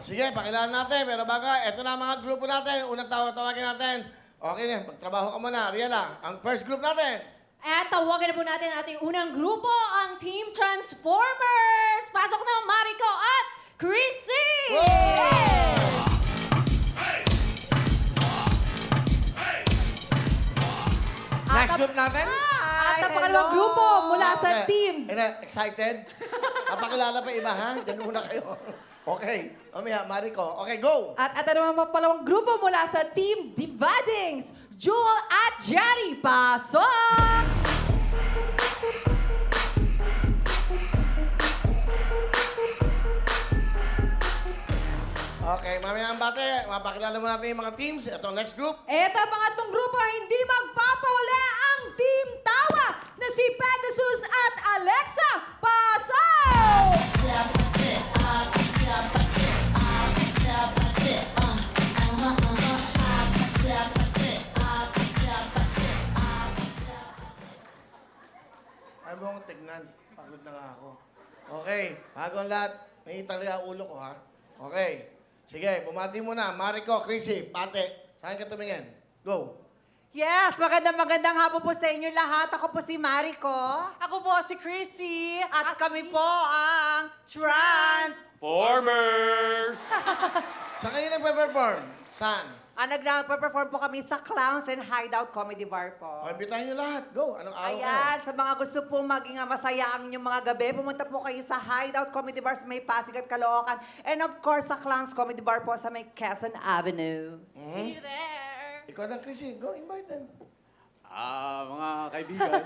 sige, pakilala natin. Pero bago, ito na ang mga grupo natin. Unang tawagin natin. Okay na, magtrabaho ka muna. Riela, ang first group natin. At tawagan na po natin ang ating unang grupo, ang Team Transformers! Pasok na, Mariko at Chrissy! Next group natin. At ang pangalawang grupo mula sa Okay. team. Excited? Papakilala pa iba, ha? Diyan muna kayo. Okay. Mamaya, Mariko. Okay, go! At ito naman ang pangalawang grupo mula sa team Divadings. Jewel at Jerry, pasok! Okay, mamaya ang bate. Mapakilala mo natin yung mga teams. Ito, next group. Ito ang pangatlong grupo, hindi magpapawala ang Team Tawa na si Pegasus at Alexa. Pasok! Ayaw mo akong tignan. Pagod na nga ako. Okay, bago ang lahat. May talaga ulo ko, ha? Okay. Sige, bumati muna. Mariko, Chrissy, Pate. Saan ka tumingin? Go. Yes, magandang hapon po sa inyo lahat. Ako po si Mariko. Ako po si Chrissy. At kami po ang Formers! Saan kayo nagpe-perform? Saan? Nagpa-perform po kami sa Clowns and Hideout Comedy Bar po. O, imbitahin niyo lahat. Go. Anong araw Ayan, sa mga gusto po maging masaya ang inyong mga gabi, pumunta po kayo sa Hideout Comedy Bar sa may Pasig at Caloocan. And of course, sa Clowns Comedy Bar po sa may Quezon Avenue. See you there! Ikaw lang, Chrissy. Go, invite them. Mga kaibigan.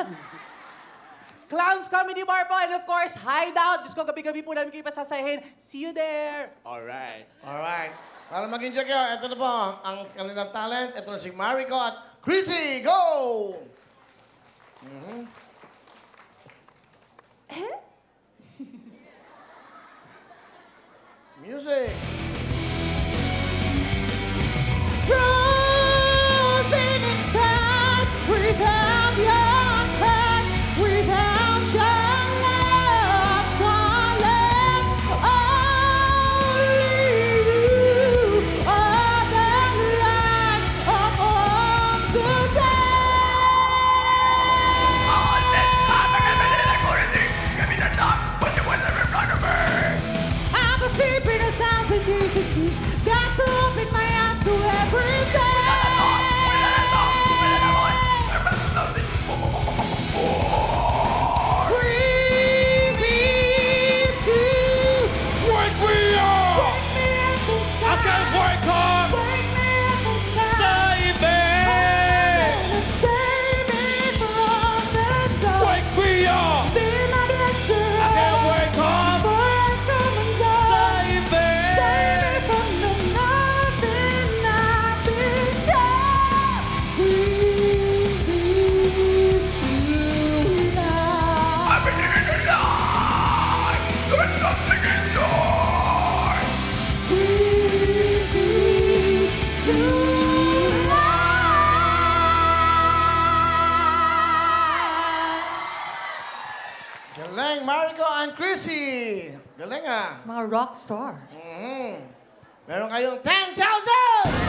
Clowns Comedy Bar po and of course, Hideout. Diyos ko, gabi-gabi po namin kayo pasasayahin. See you there! Alright. Alright. Para mag-enjoy kayo, ito na po ang kanilang talent. Ito na si Mariko at Chrissy. Go! Music. Frozen inside without your touch, without your love, darling. Only you are the light of all the day. I'm asleep in 1,000 years, it seems. Got to open my eyes to everything. Bring me to Wake me up! bring me up inside. I can't wake up! Bring me up inside. Stay there! Save me from the dark. Wake me up! Be my doctor. I can't wake up! Before I come undone. Stay there! Save me from the nothing I've become. Bring me to life. I've been living a lie! There's nothing in there! Bring me to life. Galing, Mariko and Chrissy. Galing, ah. Mga rock stars. Meron kayong 10,000!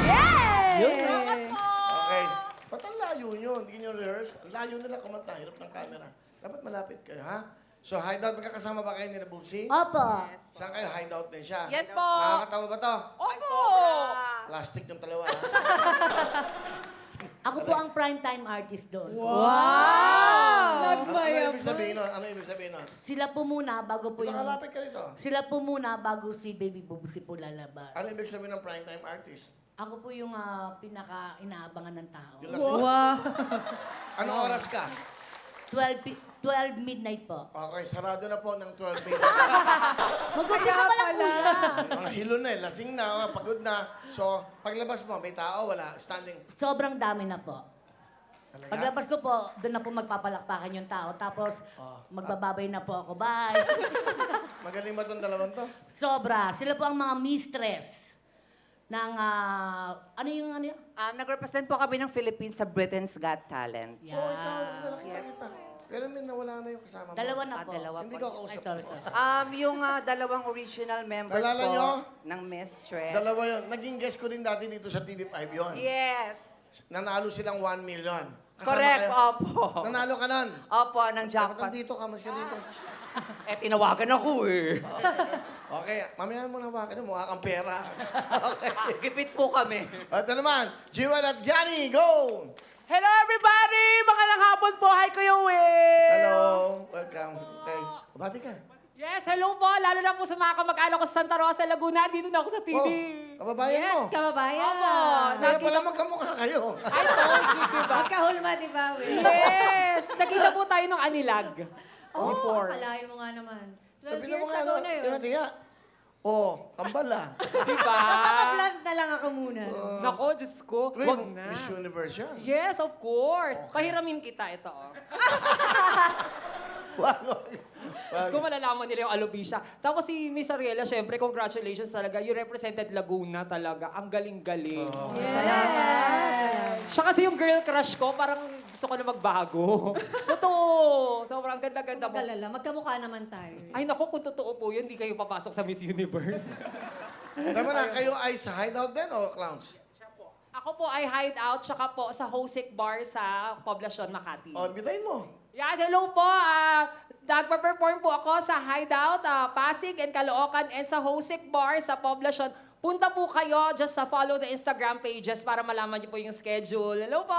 Yay! Okay. Ba't ang layo nyo? Hindi nyo rehearse? Ang layo nila kumanta. Hirap ng camera. Dapat malapit kayo, ha? So, hideout, magkakasama ba kayo ni Busi? Opo. Saan kayo? Hideout din siya. Yes po. Nakakatawa ba to? Opo! Plastic yung dalawa, ha? Ako po ang primetime artist doon. Wow! Ano ibig sabihin nun? Ano ibig sabihin nun? Sila po muna bago po yung... Nakalapit ka rito. Sila po muna bago si Baby Bubusi po lalabas. Ano ibig sabihin ng primetime artist? Ako po yung pinaka-inaabangan ng tao. Yung lasing. Wow! Anong oras ka? 12 midnight po. Okay, sarado na po ng 12 minutes. Mag-umpisa pa lang pala. kuya. Mga hilo na, lasing na, pagod na. So, paglabas mo, may tao, wala, standing. Sobrang dami na po. Talaga? Paglabas ko po, doon na po magpapalakpakan yung tao. Tapos, magbababay na po ako. Bye! Magaling ba itong dalawang to? Sobra. Sila po ang mga mistress ng, ano yung Nag-represent po kami ng Philippines sa Britain's Got Talent. Yeah. Oh, ikaw, lalaki Yes. yes. Pero may nawala na yung kasama mo. Dalawa na po. dalawa Hindi po. ko Ay, kausap. sorry, sorry. Yung dalawang original members Naalala po nyo? ng Mistress. Dalawa yun. Naging guest ko din dati dito sa TV5 yun. Yes. Nanalo silang 1 million. Kasama Correct, kayo? opo. Nanalo ka nun. Opo, ng Dapat jackpot. dito ka, mas ka dito. Tinawagan ako eh. Okay, mamaya mo na bakit mukha kang pera. Okay. Gipit po kami. Ito naman, Jewel at Gianni, go! Hello everybody! Magandang hapon po! Hi Kuya Will! Hello, welcome. Okay, bati ka. Yes, hello po! Lalo na po sa mga kamag-anak ko sa Santa Rosa, Laguna. Dito na ako sa TV. Oh, kababayan mo. Yes, kababayan. Opo. Kaya pala magkamukha kayo. I told you, diba? Magkahulma, di ba, Will? Yes! Nakita po tayo ng Anilag. Oh, Before. akalain mo nga naman. 12 Sabi na years mo nga, ago na yun. Tinga. Oh, kambal ah. Diba? Nakaka-plant na lang ako muna. Nako, Diyos ko. Uy, Wag na. Miss Universe yan. Yes, of course. Pahiramin kita ito. Oh. Wag. Diyos ko, malalaman nila yung alopecia. Tapos si Miss Ariela, syempre, congratulations talaga. You represented Laguna talaga. Ang galing-galing. Yes. Siya kasi yung girl crush ko, parang gusto ko na magbago. Totoo. Sobrang ganda-ganda mo. Mag-alala, magkamukha naman tayo. Ay nako, kung totoo po yun, di kayo papasok sa Miss Universe. Tama na, kayo ay sa hideout din o clowns? Ako po ay hideout, tsaka po sa Hosek Bar sa Poblacion, Makati. O, bitayin mo. Yan, hello po. Nagpa-perform po ako sa hideout, Pasig and Caloocan, and sa Hosek Bar sa Poblacion. Punta po kayo just sa follow the Instagram pages para malaman niyo po yung schedule. Hello po!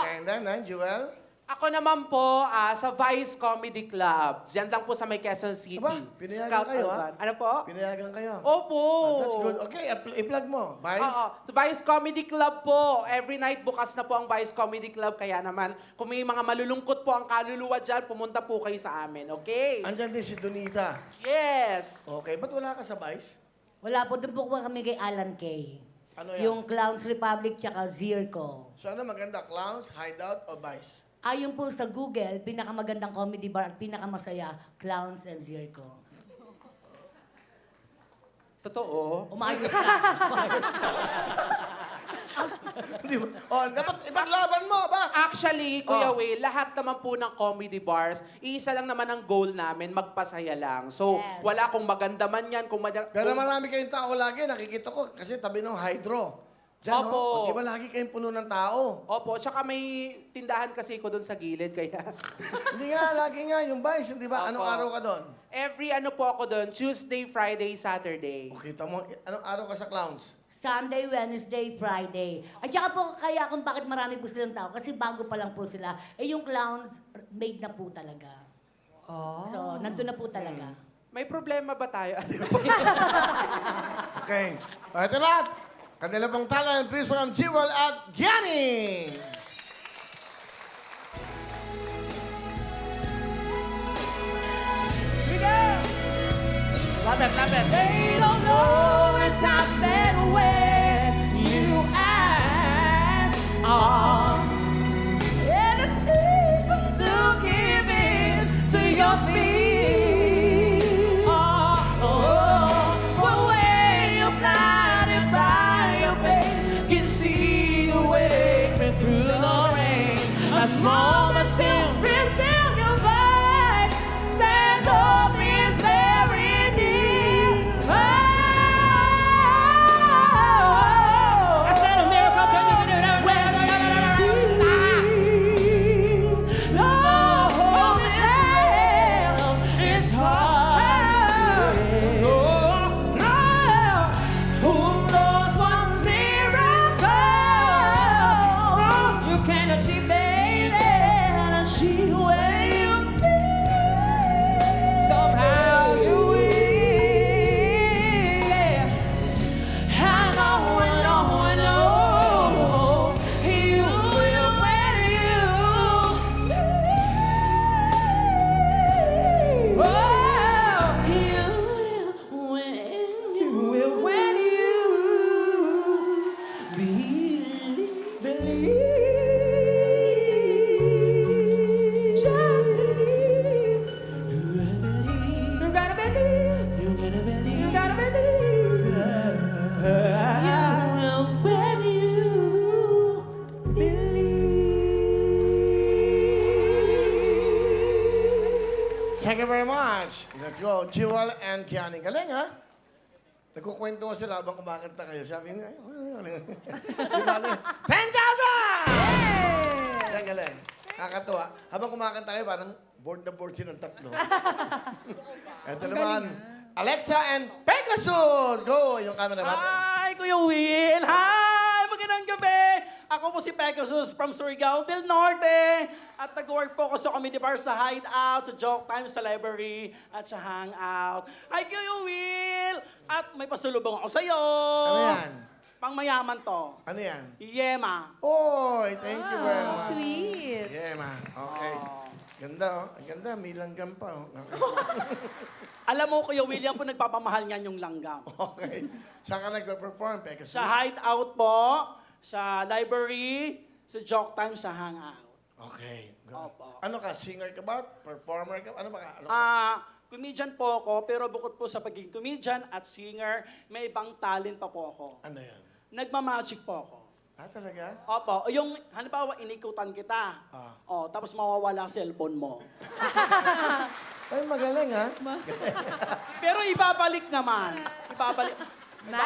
Okay, and then, Jewel? Ako naman po sa Vice Comedy Club. Diyan lang po sa may Quezon City. Aba, pinayagan Scout kayo, ha? Alban. Ano po? Pinayagan kayo. Opo. That's good. Okay, i-plug mo. Vice? Oo. Sa Vice Comedy Club po. Every night bukas na po ang Vice Comedy Club. Kaya naman, kung may mga malulungkot po ang kaluluwa dyan, pumunta po kayo sa amin. Okay? Andyan din si Donita. Yes. Okay, ba't wala ka sa Vice? Wala po, doon po kami kay Alan Kay. Ano yan? Yung Clowns Republic tsaka Zirco. So ano maganda, clowns, hideout, o Vice? Ayon po sa Google, pinakamagandang comedy bar at pinakamasaya, Clowns and Zirco. Totoo. Umayos ka. Di ba? O, dapat ipaglaban mo ba? Actually, Kuya Oh. Will, lahat naman po ng comedy bars, iisa lang naman ang goal namin, magpasaya lang. So, Yes. wala kung maganda man yan, Pero marami kayong tao lagi, nakikita ko, kasi tabi ng hydro. Diyan, Opo. O, di ba lagi kayong puno ng tao? Opo, tsaka may tindahan kasi ko doon sa gilid, kaya... Hindi nga, lagi nga, yung Vice, di ba? Anong Opo. araw ka doon? Every ano po ako doon, Tuesday, Friday, Saturday. O, kita mo, anong araw ka sa clowns? Sunday, Wednesday, Friday. At saka po kaya kung bakit marami po silang tao, kasi bago pa lang po sila. Eh yung Clowns, made na po talaga. So, nandun na po talaga. May problema ba tayo? Okay. O, ito na. Kanila pang talent, please welcome Jewel at Gianni! Love it, love it. They don't know it's not better when you ask. And it's easy to give in to your feet. But when you're blinded by your pain, can see the way through the rain. A small but still resilient voice says hope is very near. I said a miracle from the Lord, this hell is hard to bear. Who knows one's miracle you can achieve, baby, and achieve. Thank you very much. Let's go. Jewel and Kiani. Galing, ha? Nagkukwento ko sila habang kumakanta kayo. Sabi niya, ay, 10,000! Yan, galing. Nakakatuwa. Habang kumakanta kayo, parang board na board silang tatlo. Ito naman, Alexa and Pegasus! Go! Yung camera natin. Hi, Kuya Will! Hi! Magandang gabi! Ako po si Pegasus from Surigao del Norte. At nag-work po ako sa comedy bar sa Hideout, sa Joke Time, sa Library, at sa Hangout. Hi, Kuya Will! At may pasulubong ako sa'yo. Ano yan? Pang mayaman to. Ano yan? Yema. Oy, thank you very much. Sweet. Yeah, ma. Okay. Ganda, oh. Ang ganda. May langgam pa, oh. Okay. Alam mo, Kuya William po nagpapamahal niyan yung langgam. Okay. Saan ka nagpa-perform, Pegasus? Sa Hideout po, sa Library, sa Joke Time, sa Hangout. Okay. Go. Opo. Ano ka? Singer ka ba? Performer ka? Ano ba ka? Ano ka? Comedian po ako, pero bukod po sa pagiging comedian at singer, may ibang talent pa po ako. Ano yan? Nagmamagic po ako. Talaga? Opo, yung halimbawa inikutan kita. Tapos mawawala cellphone mo. Ay, magaling, ha? Pero ibabalik naman. Ibabalik.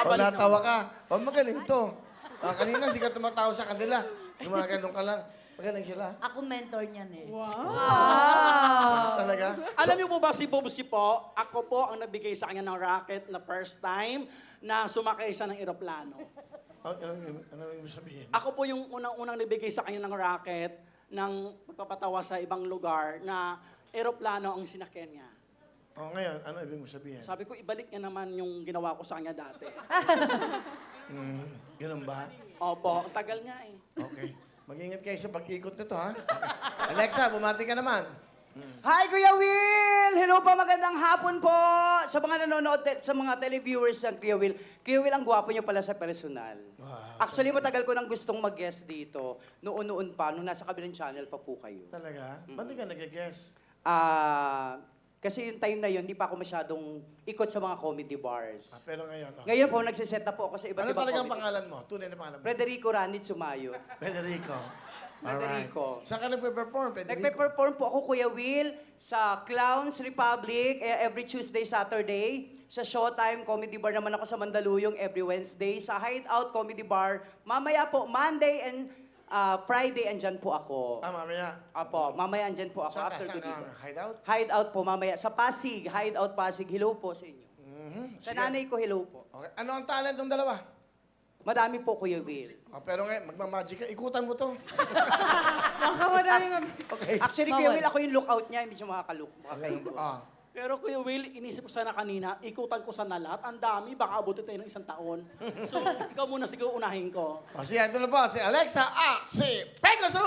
O, natawa ka. O, magaling to. Kanina, hindi ka tumatawa sa kanila. Gumagano'n ka lang. Magaling sila. Ako mentor niyan eh. Talaga? Alam niyo po ba si Bobsy po, ako po ang nagbigay sa kanya ng racket na first time na sumakay siya ng eroplano. Ano yung sabihin? Ako po yung unang-unang nabigay sa kanya ng racket ng magpapatawa sa ibang lugar na eroplano ang sinakyan niya. O, ngayon, ano ibig mo sabihin? Sabi ko, ibalik niya naman yung ginawa ko sa kanya dati. Ganun ba? Opo, ang tagal nga eh. Okay. Mag-ingat kayo sa pag-ikot nito, ha? Alexa, bumati ka naman. Hi, Kuya Will! Hello po, magandang hapon po sa mga nanonood, sa mga televiewers ng Kuya Will. Kuya Will, ang gwapo niyo pala sa personal. Actually, matagal ko nang gustong mag-guest dito. Noon-noon pa, nung nasa kabilang channel pa po kayo. Talaga? Ba't di ka nag-guess? Kasi yung time na yun, di pa ako masyadong ikot sa mga comedy bars. Pero ngayon, okay. Ngayon po, nagsiset up po ako sa iba't Ano ibang talagang comedy. pangalan mo? Tunay na pangalan mo? Frederico Ranit Sumayo. Federico. Federico. Saan ka nagpe-perform, Federico? Nagpe-perform po ako, Kuya Will, sa Clowns Republic every Tuesday, Saturday. Sa Showtime Comedy Bar naman ako sa Mandaluyong every Wednesday. Sa Hideout Comedy Bar, mamaya po, Monday and Friday, andyan po ako. Mamaya. Apo, mamaya andyan po ako Saan ka? after Saan Good ka? Evening. Hideout? Hideout po mamaya. Sa Pasig, Hideout Pasig. Hello po sa inyo. Sa Sige. nanay ko, hello po. Okay. Ano ang talent ng dalawa? Madami po, Kuya Will. Pero ngayon, magmamagic ka. Ikutan mo to. Okay. Actually, Kuya Will, ako yung lookout niya. Hindi siya makakalook. Pero Kuya Will, inisip ko sana kanina, ikutan ko sana lahat. Ang dami, baka abutin tayo ng 1 taon. So, ikaw muna siguro unahin ko. O siya, ito na po. Si Alexa at si Pegasus!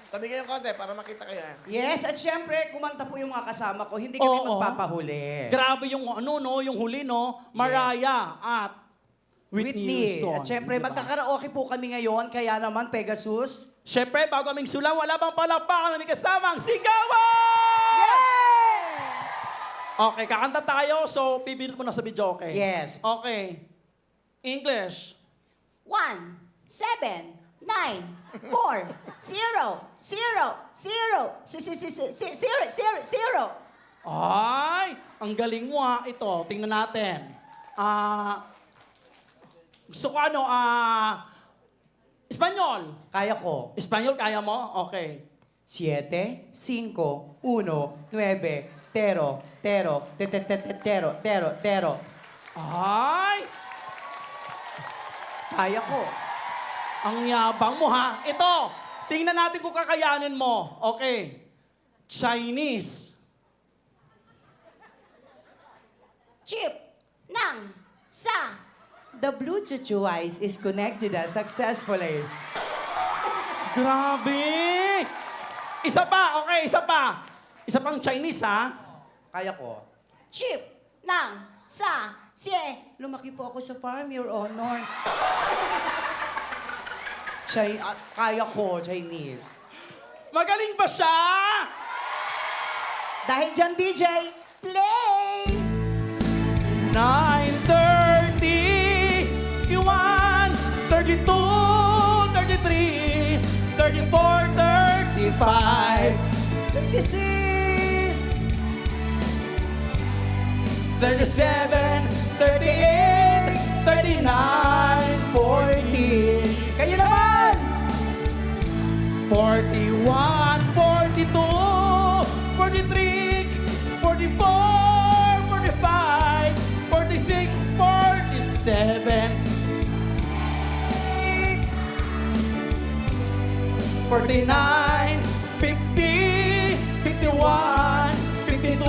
Tabi kayo konti para makita kayo. Yes, at syempre, kumanta po yung mga kasama ko. Hindi kami Oo. magpapahuli. Grabe yung yung huli, no? Mariah at Whitney Houston. At syempre, Diba? magkakaraoke po kami ngayon. Kaya naman, Pegasus. Siyempre, bago aming sulang, wala bang palakpakan na may kasamang sigawan! Okay, kakanta tayo. So, pipinit mo na sa video, okay? Yes. Okay. English. 1, 7, 9, 4, 0, 0, 0. Ay, ang galing mo ha. Ito, tingnan natin. Gusto ko Espanyol. Kaya ko. Espanyol, kaya mo? Okay. 7, 5, 1, 9, 0, 0, 0, 0, 0. Ay, Kaya ko. ang yabang mo ha. Ito, tingnan natin kung kakayanin mo. Okay. Chinese. Chip ng sa The Bluetooth device is connected successfully. Grabe! Isa pa, okay, isa pa. Isa pang Chinese ha. Kaya ko. chip ng sa Lumaki po ako sa farm, Your Honor. Kaya ko, Chinese. Magaling ba siya? Dahil dyan, DJ, play! 9:30, 31, 32, 33, 34, 35, 26, 37, 38, 39, 40. kayo naman! 41, 42, 43, 44, 45, 46, 47, 49, 50, 51, 52.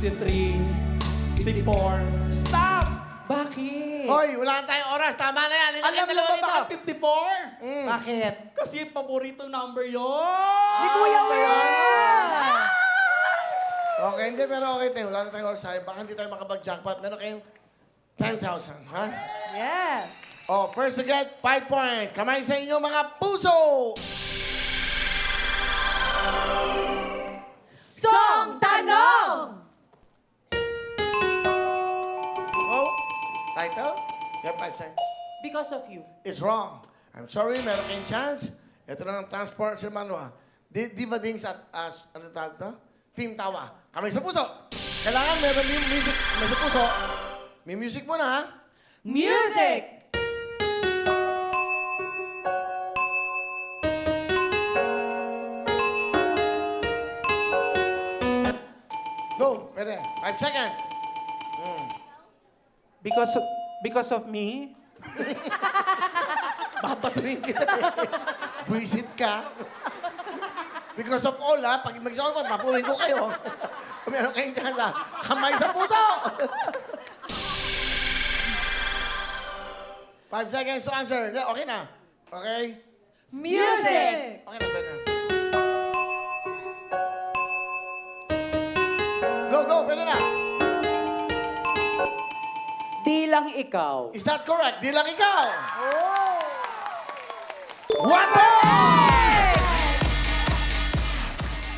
53, 54. Stop! Bakit? Hoy, wala na tayong oras. Tama na yan. Alam mo ba bakit 54? Bakit? Kasi paborito number yun! Ni Kuya Will! Okay, hindi, pero okay tayo. Wala na tayong oras sa'yo. Baka hindi tayo makapag-jackpot. Meron kayong 10,000, ha? Yes! Oh, first to get 5 points. Kamay sa inyo, mga puso! Song Tanong! Oh, title? You have 5 seconds. Because of you. It's wrong. I'm sorry, meron kayong chance. Ito na ang transport si Manwa. Diva Dings at, ano tawag to? Team Tawa. Kamay sa puso. Kailangan meron yung music. Kamay sa puso. May music muna, ha? Music! Go. Pwede. 5 seconds. Because of me? Papatuhin kita eh. Buisit ka. Because of all, ha? Pag mag-isang ko, papuhin ko kayo. Kung meron kayong chance, ha? Kamay sa puso! 5 seconds to answer. Okay na. Okay? Music! Okay na, pwede na. Go, go, pwede na. Di lang ikaw. Is that correct? Di lang ikaw. Oh. 1 point!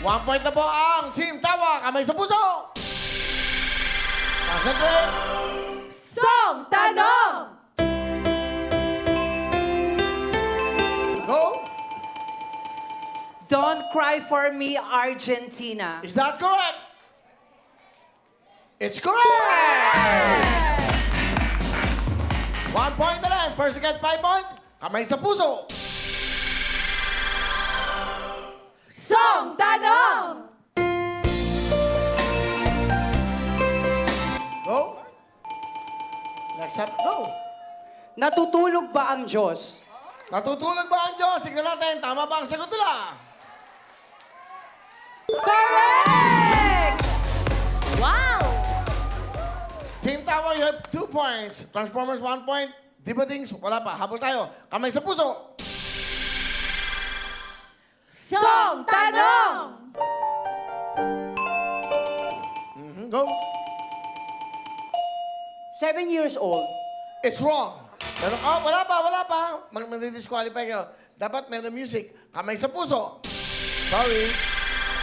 1 point na po ang Team Tawa. Kamay sa puso. Concentrate. Song Tanong! Go. Don't Cry For Me, Argentina. Is that correct? It's correct! 1 point na lang. First to get 5 points. Kamay sa puso. Song Tanong! Go. Next up, go. Natutulog ba ang Diyos? Natutulog ba ang Diyos? Tignan natin, tama ba ang sagot nila? Correct! Wow! Team Tawa, you have 2 points. Transformers, 1 point. Diba Dings? Wala pa. Habol tayo. Kamay sa puso. Song Tanong! Go. 7 years old. It's wrong. Pero, wala pa. Mag-disqualify kayo. Dapat meron music. Kamay sa puso. Sorry.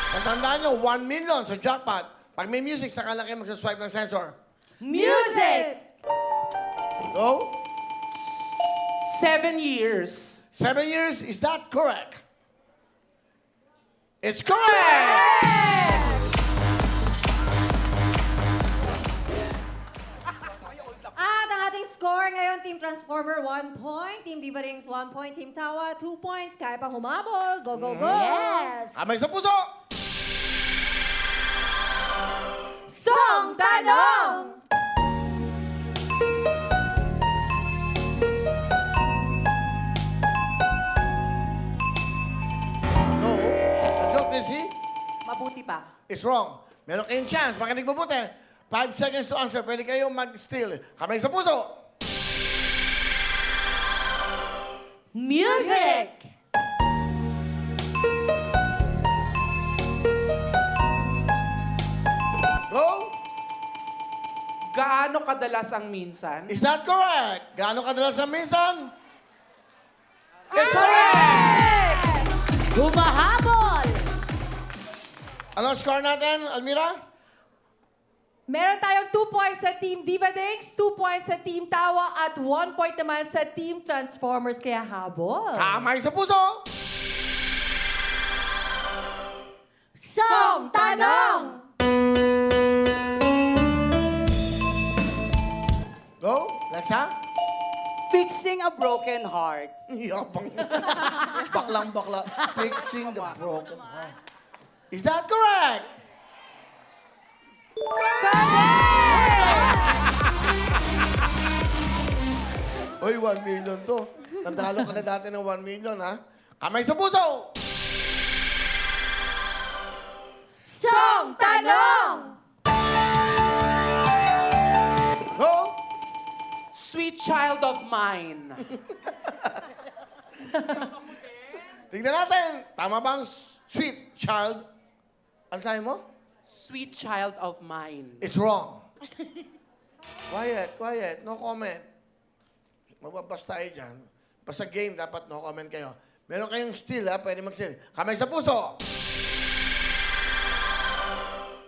Tatandaan nyo, 1 million sa jackpot. Pag may music, saka lang kayo magsaswipe ng sensor. Music! Go. 7 years. 7 years, is that correct? It's correct! At ang ating score ngayon, Team Transformer, 1 point. Team Diva Rings, 1 point. Team Tawa, 2 points. Kaya pang humabol. Go, go, go! Yes! Kamay sa puso. Song Tanong! Go. Let's go, Chrissy. Mabuti pa. It's wrong. Meron kayong chance. Makinig mabuti. 5 seconds to answer. Pwede kayong mag-steal. Kamay sa puso. Music! Go. Gaano kadalas ang minsan? Is that correct? Gaano kadalas ang minsan? It's Correct! Humahabol! Ano ang score natin, Almira? Meron tayong 2 points sa Team Diva Dings, 2 points sa Team Tawa, at 1 point naman sa Team Transformers. Kaya habol. Kamay sa puso! Song Tanong! Go, Lexa. Fixing a broken heart. Yabang. Baklang bakla. Fixing the broken heart. Is that correct? Uy, 1 million to. Nandalo ka na dati ng 1 million, ha? Kamay sa puso! Song Tanong! Go! Sweet child of mine. Tingnan natin. Tama bang sweet child? Ano sabi mo? Sweet child of mine. It's wrong. Quiet. No comment. Magbabas tayo dyan. Basta game, dapat no comment kayo. Meron kayong steal, ha? Pwede mag-steal. Kamay sa puso!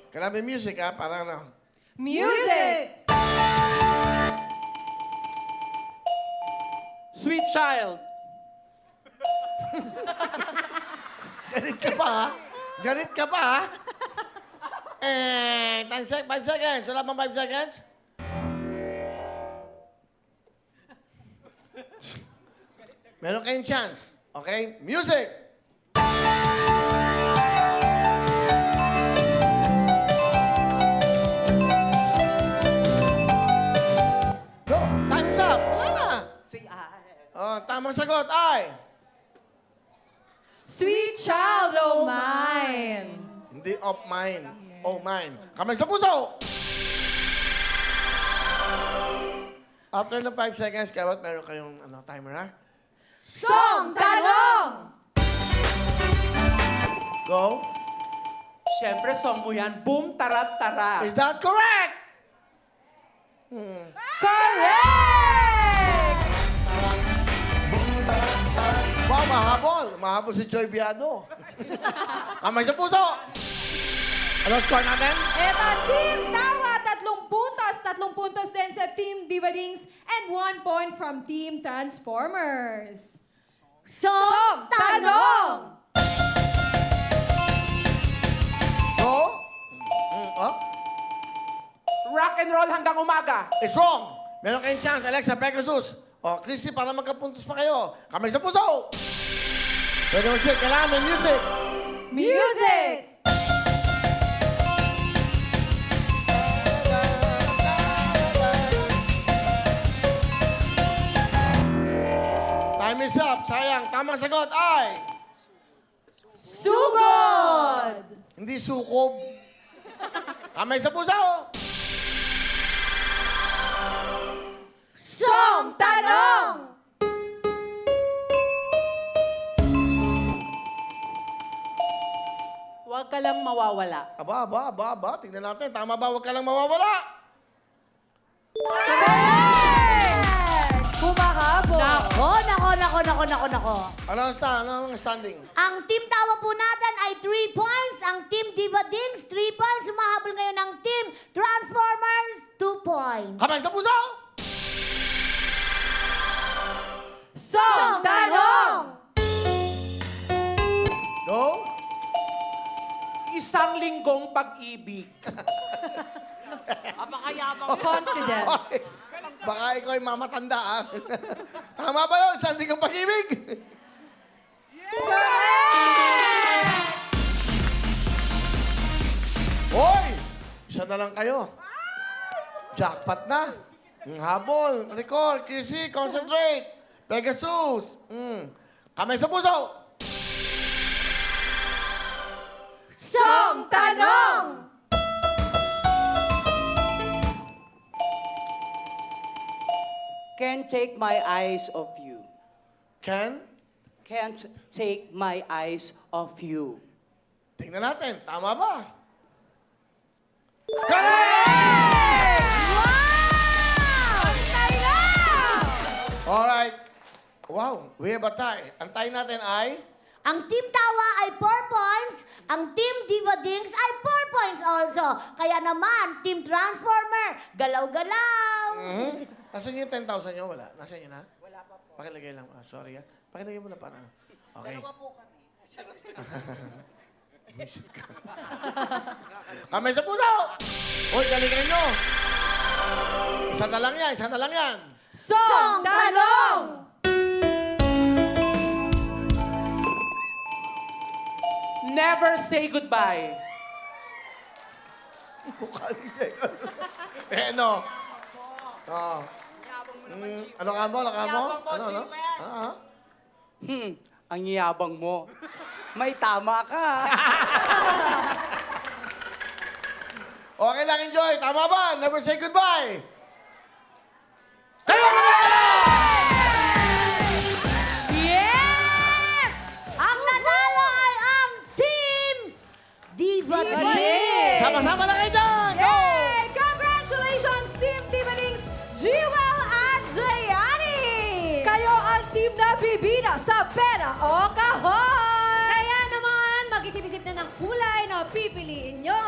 Kailangan may music, ha? Para ano? Music! Sweet child. Galit ka pa, ha? Galit ka pa, ha? 5 seconds. Wala bang 5 seconds? Meron kayong chance. Okay? Music! Go! Time is up! Wala na! Oh, tamang sagot ay... Sweet child o' mine. Hindi of mine. Oh, mine. Kamay sa puso! After the 5 seconds, kawat meron kayong timer, ha? Song Tanong! Go! Siyempre, song mo yan. Boom, tarat, tara. Is that correct? Correct! Wow, mahabol. Mahabol si Joy Biado. Kamay sa puso! Ano score natin? Eto, Team Tawa, 3 puntos. 3 puntos din sa Team Diva Dings, and 1 point from Team Transformers. Song Tanong! Go! Oh, Rock and roll hanggang umaga. it's wrong. Meron kayong chance, Alexa, Pegasus. O, Chrissy, para magkapuntos pa kayo. Kamay sa puso! Pwede mag-sit. Kailangan may music. Music! Time is up. Sayang. Tamang sagot ay... Sugod! Hindi sukob. Kamay sa puso! Song Tanong! Huwag ka lang mawawala. Aba. Tingnan natin. Tama ba? Huwag ka lang mawawala. Correct! Humahabol! Nako. Ano ang standing? Ang Team Tawa po natin ay 3 points. Ang Team Diva Dings, 3 points. Sumahabol ngayon ang Team Transformers, 2 points. Kamay sa puso! Song Tanong! Go! Isang linggong pag-ibig. Confident. Hoy, baka ikaw ay mamatanda, ha? Tama ba yun? Sandi kang pag-ibig? Correct! Hoy! Isa na lang kayo. Jackpot na. Habol. Record. Chrissy, concentrate. Pegasus. Kamay sa puso. Song Tanong! Can't take my eyes off you. Ken, Can't take my eyes off you. tingnan natin. Tama ba? Antay na! Alright. Wow, we have a tie. Ang tie natin ay... Ang Team Tawa ay 4 points. Ang Team Diva Dings ay 4 points also. Kaya naman, Team Transformer, galaw-galaw. Nasaan yung 10,000 nyo? Wala. Nasaan yun, ha? Wala pa po. Pakilagay lang. Ah, sorry, ha? Pakilagay mo na para. Okay. Dalawa po kami. Buisit ka. Kamay sa puso! Uy, galingan nyo! Isa na lang yan, isa na lang yan. Song Tanong! Never say goodbye. Mukha niya yun. Eh, no. Oh. Ano ka mo? Ano ka mo? Ano? Ah, Ang yabang mo. May tama ka. Okay lang, enjoy. Tama ba? Never say goodbye. Kayo mga Yes! Ang nanalo ay ang Team Diva Dings. Sama-sama na kayo dyan! Go! Yay! Congratulations, Team Diva Dings, Jewel at Jayani! Kayo ang team na bibida sa pera o kahon! Kaya naman, mag-isip-isip na ng kulay na pipiliin nyo.